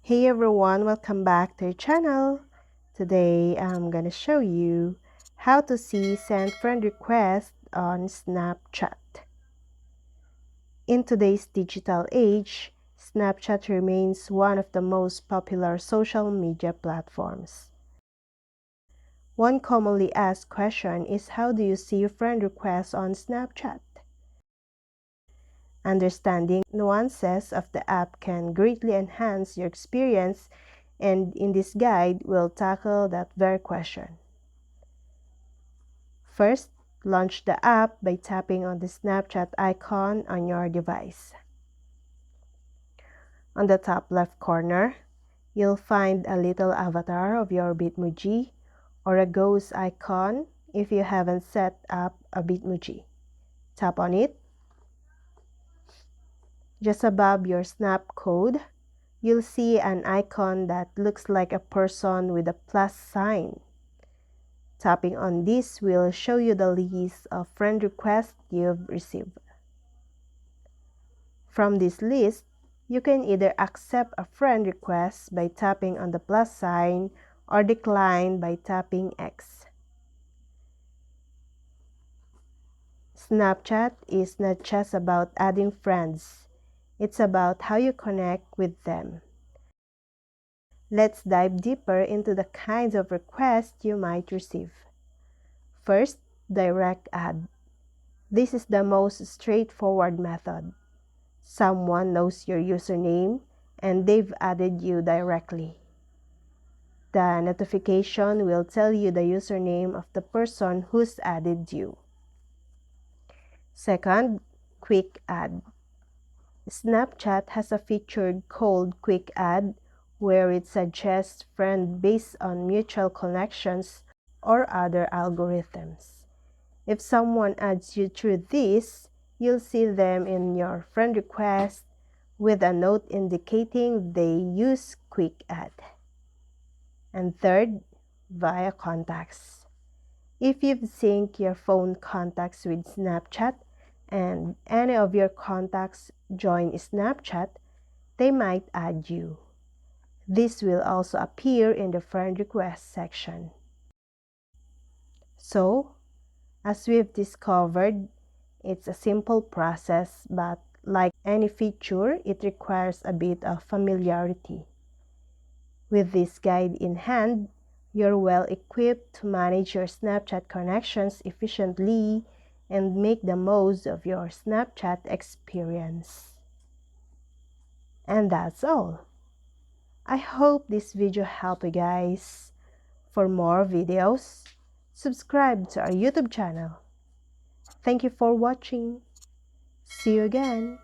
Hey everyone, welcome back to our channel. Today I'm gonna show you how to see send friend request on Snapchat. In today's digital age, Snapchat remains one of the most popular social media platforms. One commonly asked question is, how do you see friend requests on Snapchat? Understanding nuances of the app can greatly enhance your experience, and in this guide, we'll tackle that very question. First, launch the app by tapping on the Snapchat icon on your device. On the top left corner, you'll find a little avatar of your Bitmoji or a ghost icon if you haven't set up a Bitmoji. Tap on it. Just above your snap code, you'll see an icon that looks like a person with a plus sign. Tapping on this will show you the list of friend requests you've received. From this list, you can either accept a friend request by tapping on the plus sign or decline by tapping X. Snapchat is not just about adding friends, it's about how you connect with them. Let's dive deeper into the kinds of requests you might receive. First, direct add. This is the most straightforward method. Someone knows your username and they've added you directly. The notification will tell you the username of the person who's added you. Second, quick add. Snapchat has a feature called Quick Add where it suggests friends based on mutual connections or other algorithms. If someone adds you through this, you'll see them in your friend request with a note indicating they use Quick Add. And third, via contacts. If you've synced your phone contacts with Snapchat and any of your contacts join Snapchat, they might add you. This will also appear in the friend request section. So, as we've discovered, it's a simple process, but like any feature, it requires a bit of familiarity. With this guide in hand, you're well equipped to manage your Snapchat connections efficiently and make the most of your Snapchat experience. And that's all. I hope this video helped you guys. For more videos, subscribe to our YouTube channel. Thank you for watching. See you again.